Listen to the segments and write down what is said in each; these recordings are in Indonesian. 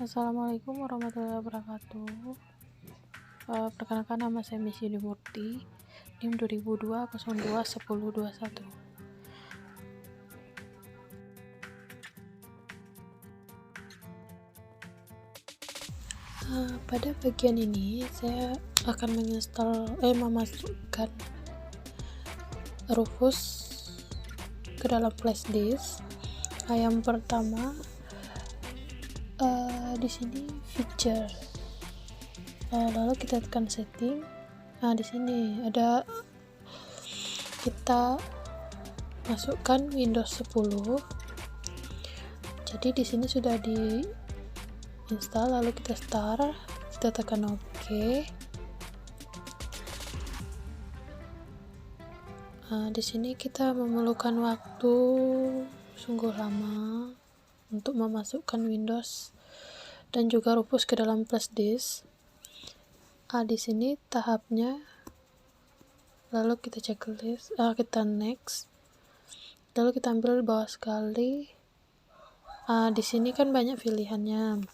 Assalamualaikum warahmatullahi wabarakatuh. Perkenalkan, nama saya Miss Yuni Murti, NIM 2002021021. Pada bagian ini saya akan memasukkan Rufus ke dalam flash disk. Yang pertama, di sini feature, lalu kita tekan setting. Di sini ada, kita masukkan Windows 10. Jadi di sini sudah di install, lalu kita start, kita tekan OK. Di sini kita memerlukan waktu sungguh lama untuk memasukkan Windows dan juga Rufus ke dalam flash disk. Di sini tahapnya, lalu kita checklist, kita next, lalu kita ambil bawah sekali. Di sini kan banyak pilihannya.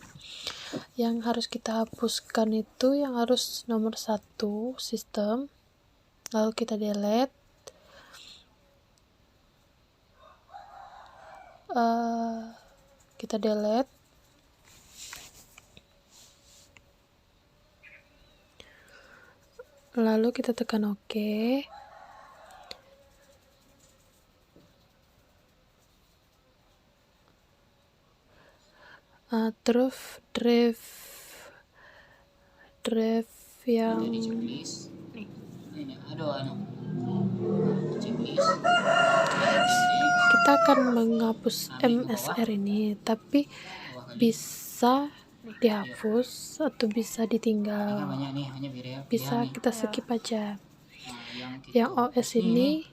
Yang harus kita hapuskan itu yang harus nomor 1 sistem, lalu kita delete. Kita delete, lalu kita tekan OK. Terus drive yang kita akan menghapus MSR ini, tapi bisa dihapus atau bisa ditinggal, bisa kita skip aja. Yang OS ini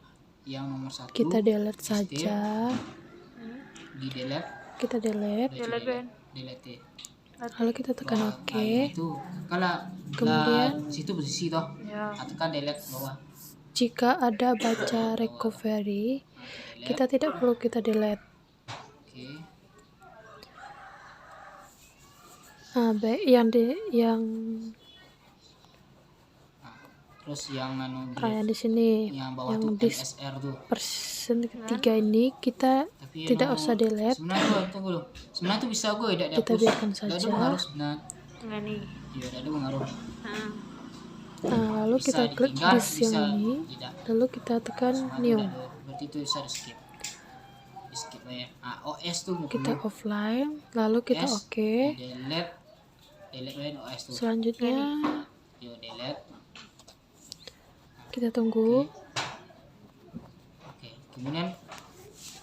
kita delete saja, kita delete, lalu kita tekan OK. Kemudian jika ada baca recovery, kita tidak perlu kita delete. Baik, yang di sini, yang di persen ketiga ini kita tidak usah delete, kita biarkan saja. Lalu kita klik disk yang ini, lalu kita tekan new, kita offline, lalu kita OK. Selanjutnya kita tunggu. Kemudian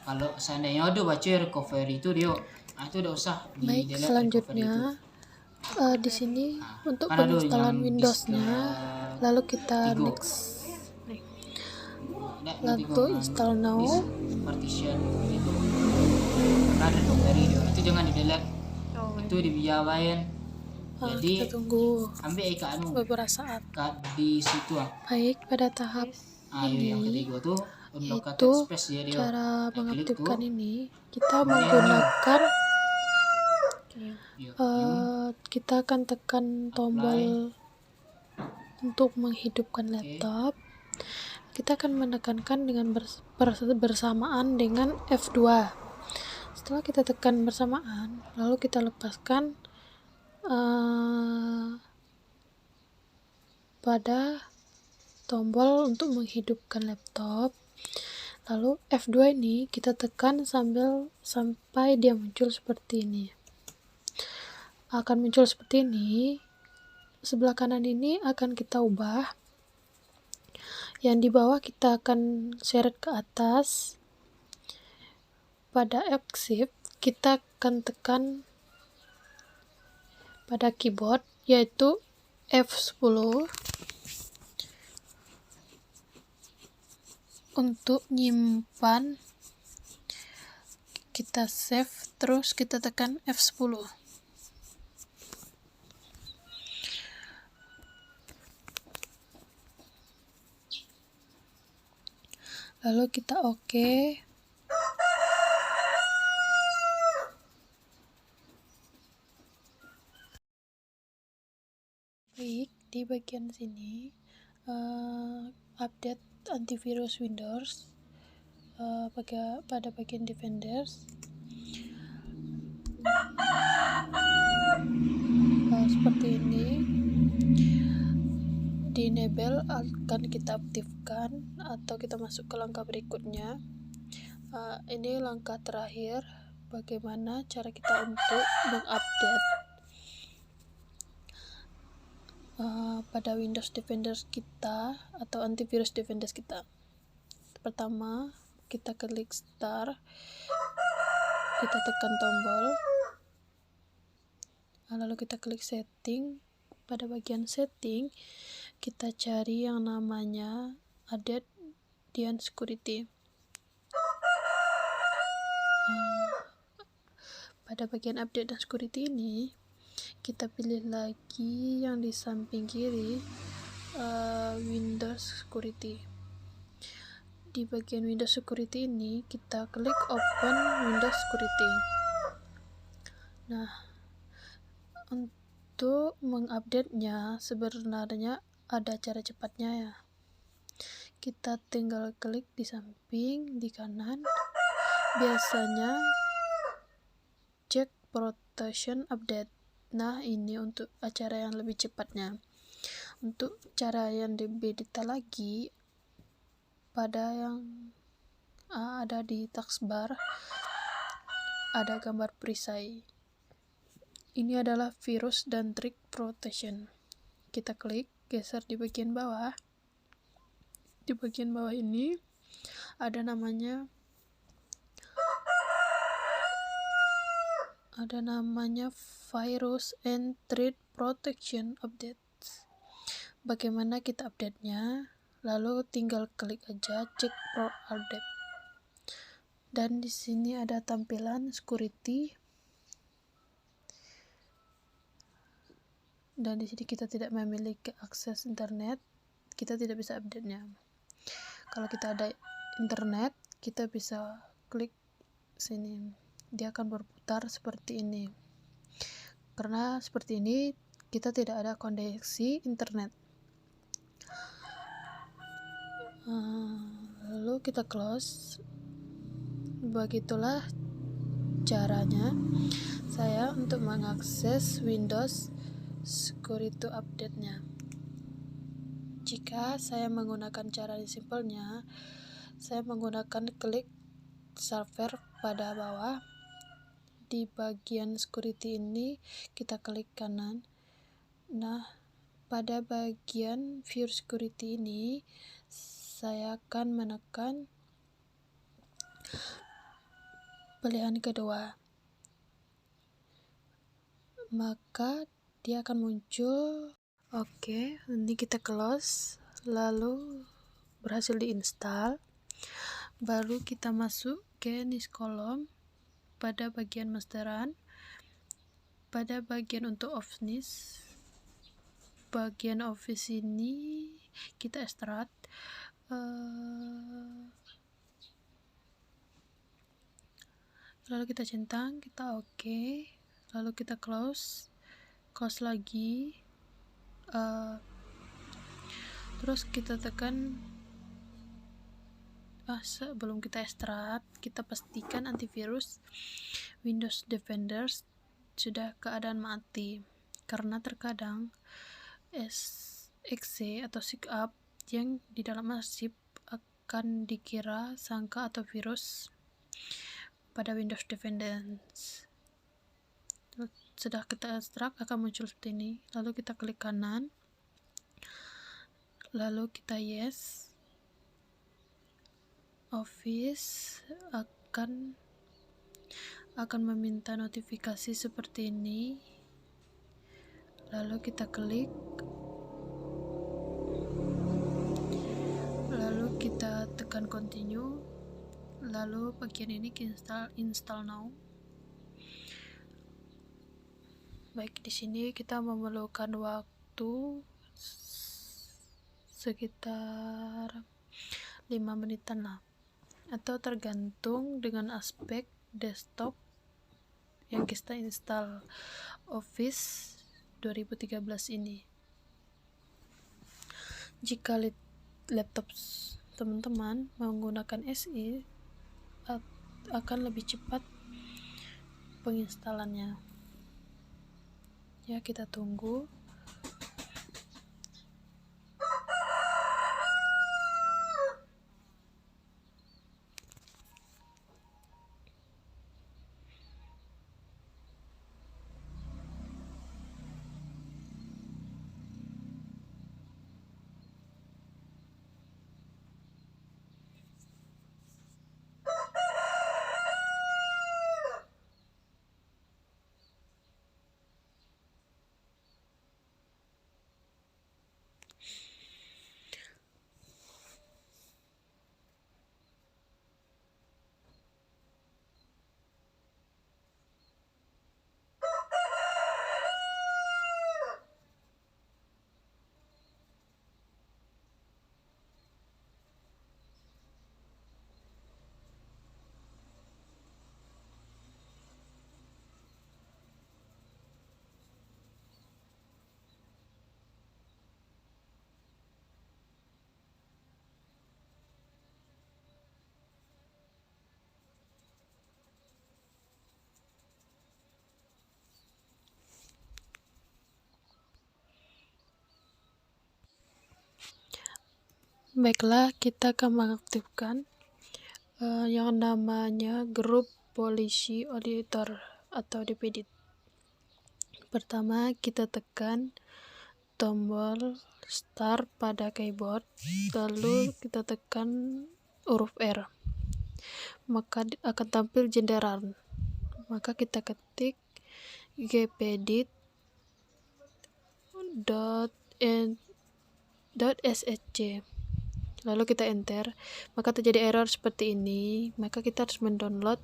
kalau seandainya udah baca recovery itu dia, itu udah usah di baik, delete. selanjutnya di sini untuk penginstalan Windows-nya, lalu kita next, lalu install now. Partition itu ada recovery dia, itu jangan di delete, itu dibiayain. Jadi kita tunggu ambil beberapa saat. Di situ Baik, pada tahap ini yang ketiga tuh itu cara mengaktifkan ini, kita menggunakan kita akan tekan tombol untuk menghidupkan laptop. Kita akan menekankan dengan bersamaan dengan F2. Setelah kita tekan bersamaan, lalu kita lepaskan pada tombol untuk menghidupkan laptop. Lalu F2 ini kita tekan sampai dia muncul seperti ini. Akan muncul seperti ini. Sebelah kanan ini akan kita ubah. Yang di bawah kita akan seret ke atas. Pada Escape kita akan tekan pada keyboard, yaitu F10 untuk nyimpan. Kita save, terus kita tekan F10. Lalu kita OK. klik di bagian sini, update antivirus Windows pada bagian Defenders. Seperti ini, di enable akan kita aktifkan atau kita masuk ke langkah berikutnya. Ini langkah terakhir bagaimana cara kita untuk mengupdate pada Windows Defenders kita atau antivirus Defenders kita. Pertama, kita klik start, kita tekan tombol, lalu kita klik setting. Pada bagian setting, kita cari yang namanya update and security. Pada bagian update dan security ini, kita pilih lagi yang di samping kiri, Windows Security. Di bagian Windows Security ini, kita klik open Windows Security. Nah, untuk mengupdate-nya sebenarnya ada cara cepatnya ya. Kita tinggal klik di samping di kanan. Biasanya cek protection update. Nah, ini untuk acara yang lebih cepatnya. Untuk cara yang lebih detail lagi, pada yang ada di taskbar ada gambar perisai. Ini adalah virus dan trick protection. Kita klik, geser di bagian bawah. Di bagian bawah ini ada namanya virus and threat protection updates. Bagaimana kita update-nya? Lalu tinggal klik aja cek pro update. Dan di sini ada tampilan security. Dan di sini kita tidak memiliki akses internet, kita tidak bisa update-nya. Kalau kita ada internet, kita bisa klik sini. Dia akan berputar seperti ini. Karena seperti ini kita tidak ada koneksi internet. Lalu kita close. Begitulah caranya saya untuk mengakses Windows Security update-nya. Jika saya menggunakan cara simpelnya, saya menggunakan klik server pada bawah. Di bagian security ini kita klik kanan. Nah, pada bagian view security ini saya akan menekan pilihan kedua, maka dia akan muncul. Oke, ini kita close, lalu berhasil diinstal. Baru kita masuk ke NIS kolom. Pada bagian masteran, pada bagian untuk Office, bagian Office ini kita extract. Lalu kita centang, kita oke, lalu kita close lagi. Terus kita tekan. Sebelum kita ekstrak, kita pastikan antivirus Windows Defenders sudah keadaan mati, karena terkadang exe atau SIGUP yang di dalam arsip akan dikira sangka atau virus pada Windows Defenders. Sudah kita ekstrak, akan muncul seperti ini. Lalu kita klik kanan, lalu kita yes. Office akan meminta notifikasi seperti ini. Lalu kita klik, lalu kita tekan continue, lalu bagian ini install now. Baik, di sini kita memerlukan waktu sekitar 5 menitan lah, atau tergantung dengan aspek desktop yang kita install Office 2013 ini. Jika laptop teman-teman menggunakan SE akan lebih cepat penginstalannya. Ya, kita tunggu. Baiklah, kita akan mengaktifkan yang namanya grup Policy Auditor atau DPDIT. Pertama, kita tekan tombol start pada keyboard, lalu kita tekan huruf R, maka akan tampil jendela. Maka kita ketik gpdit.sc, lalu kita enter, maka terjadi error seperti ini. Maka kita harus mendownload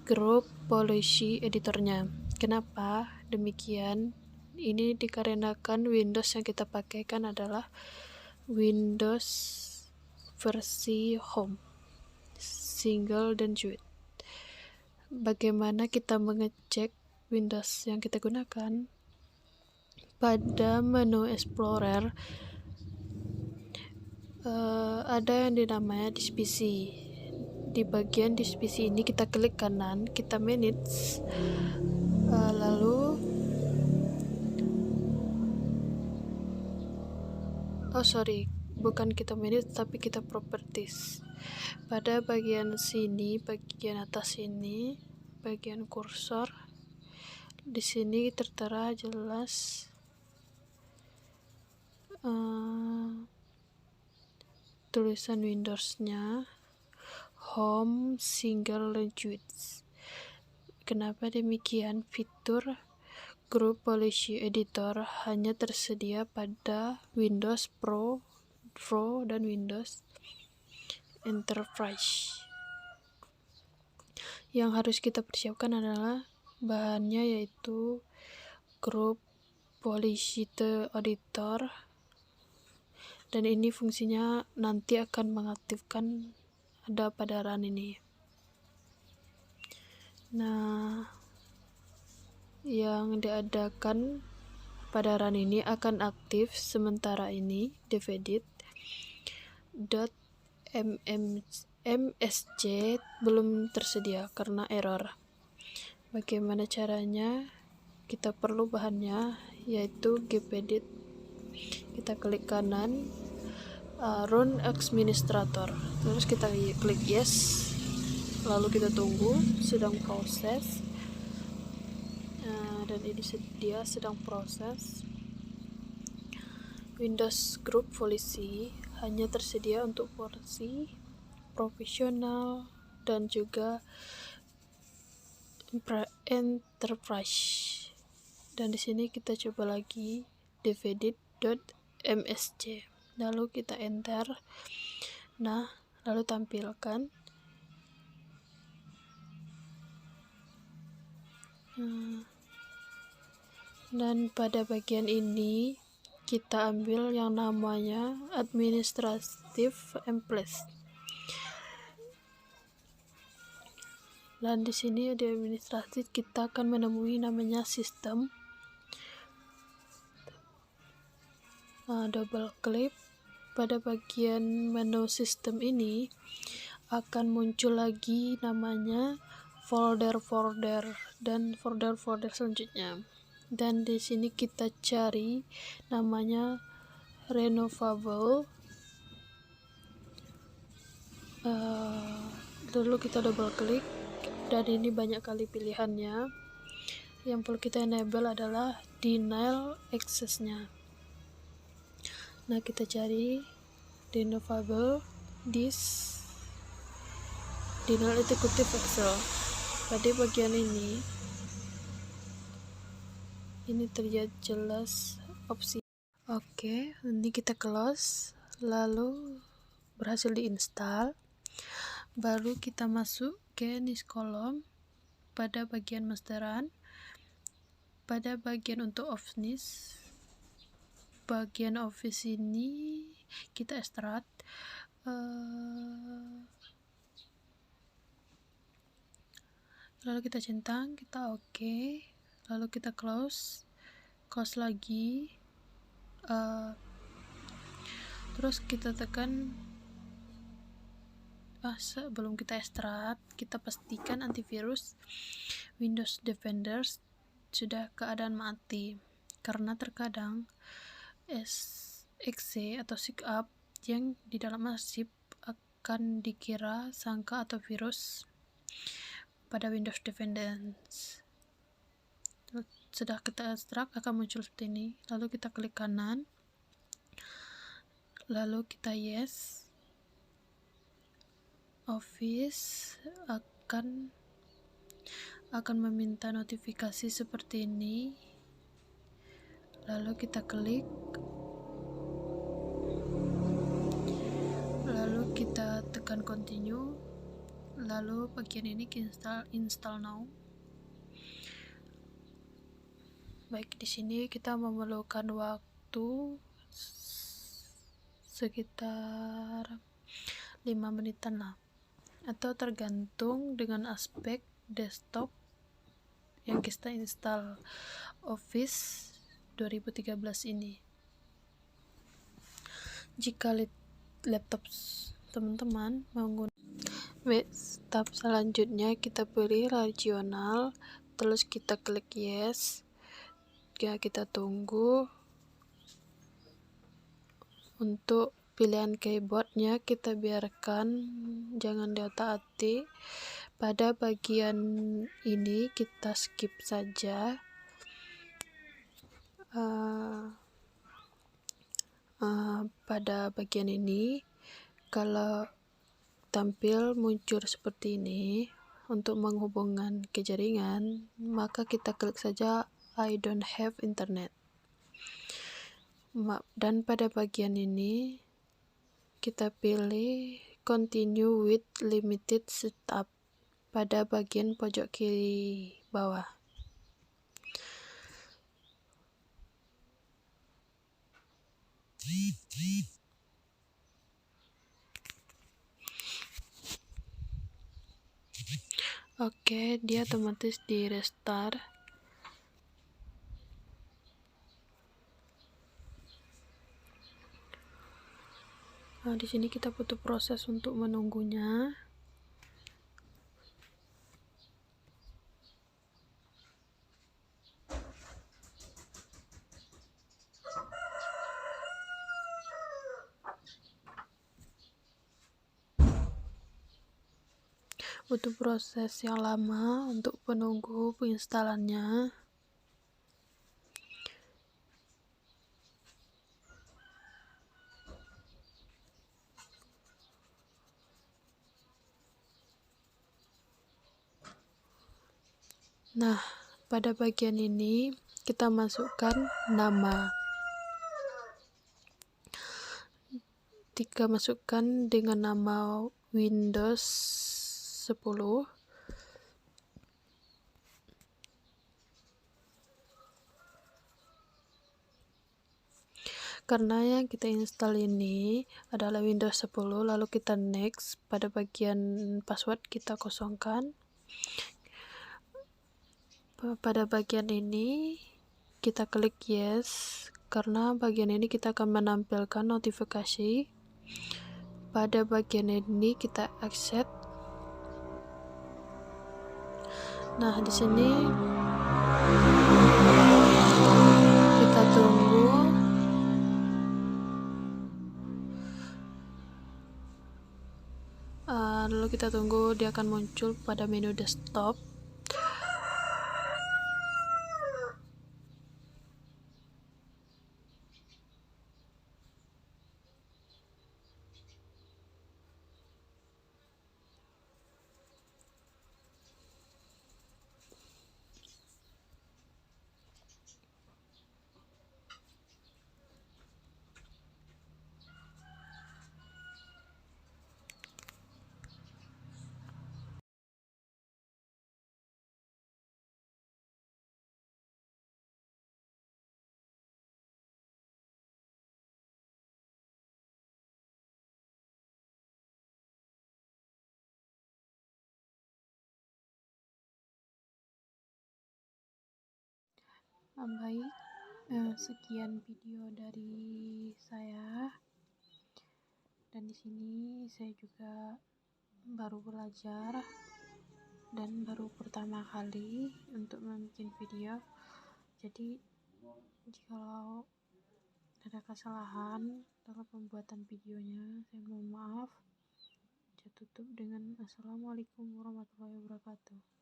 grup Policy editornya. Kenapa demikian? Ini dikarenakan Windows yang kita pakai kan adalah Windows versi Home, Single dan Suite. Bagaimana kita mengecek Windows yang kita gunakan? Pada menu Explorer ada yang dinamanya This PC. Di bagian This PC ini kita klik kanan, kita manage, lalu bukan kita manage tapi kita properties. Pada bagian sini, bagian atas ini, bagian kursor, di sini tertera jelas tulisan Windows-nya Home, Single, dan Suite. Kenapa demikian? Fitur grup Policy Editor hanya tersedia pada Windows Pro, dan Windows Enterprise. Yang harus kita persiapkan adalah bahannya, yaitu grup Policy Editor, dan ini fungsinya nanti akan mengaktifkan ada pada run ini. Nah, yang diadakan pada run ini akan aktif sementara ini dvdit.msc belum tersedia karena error. Bagaimana caranya? Kita perlu bahannya, yaitu gpdit. Kita klik kanan, run administrator, terus kita klik yes, lalu kita tunggu, sedang proses. Dan ini dia sedang proses. Windows Group Policy hanya tersedia untuk versi profesional dan juga enterprise. Dan di sini kita coba lagi dvdit.msc, lalu kita enter. Nah, lalu tampilkan dan pada bagian ini kita ambil yang namanya administrative template. Dan di sini di administratif kita akan menemui namanya sistem. double klik pada bagian menu sistem ini, akan muncul lagi namanya folder-folder dan folder-folder selanjutnya. Dan di sini kita cari namanya renovable. Lalu kita double klik, dan ini banyak kali pilihannya. Yang perlu kita enable adalah denial access-nya. Nah, kita cari renovable disk denial executive Excel. Pada bagian ini terlihat jelas opsi. Oke, ini kita close, lalu berhasil diinstal. Baru kita masuk ke NIS kolom pada bagian masteran, pada bagian untuk office. Bagian office ini kita extract, lalu kita centang, kita oke, lalu kita close lagi, terus kita tekan. Sebelum kita ekstrak, kita pastikan antivirus Windows Defender sudah keadaan mati, karena terkadang exe atau setup yang di dalam arsip akan dikira sangka atau virus pada Windows Defender. Sudah kita ekstrak, akan muncul seperti ini. Lalu kita klik kanan, lalu kita yes. Office akan meminta notifikasi seperti ini, lalu kita klik, lalu kita tekan continue, lalu bagian ini install now. Baik, di sini kita memerlukan waktu sekitar 5 menitan lah, atau tergantung dengan aspek desktop yang kita install Office 2013 ini. Jika laptop teman-teman menggunakan step selanjutnya, kita pilih regional, terus kita klik yes. Ya, kita tunggu. Untuk pilihan keyboardnya kita biarkan, jangan diotak-atik. Pada bagian ini kita skip saja. Pada bagian ini kalau tampil muncul seperti ini untuk menghubungkan ke jaringan, maka kita klik saja I don't have internet. Dan pada bagian ini kita pilih continue with limited setup pada bagian pojok kiri bawah. Oke, dia otomatis di restart. Nah, di sini kita butuh proses untuk menunggunya. Butuh proses yang lama untuk menunggu penginstalannya. Nah, pada bagian ini kita masukkan nama. Jika masukkan dengan nama Windows 10, karena yang kita install ini adalah Windows 10, lalu kita next. Pada bagian password kita kosongkan. Pada bagian ini kita klik yes, karena bagian ini kita akan menampilkan notifikasi. Pada bagian ini kita accept. Nah, di sini kita tunggu. Lalu kita tunggu dia akan muncul pada menu desktop. Baik, sekian video dari saya, dan di sini saya juga baru belajar dan baru pertama kali untuk membuat video. Jadi jikalau ada kesalahan dalam pembuatan videonya, saya mohon maaf. Saya tutup dengan assalamualaikum warahmatullahi wabarakatuh.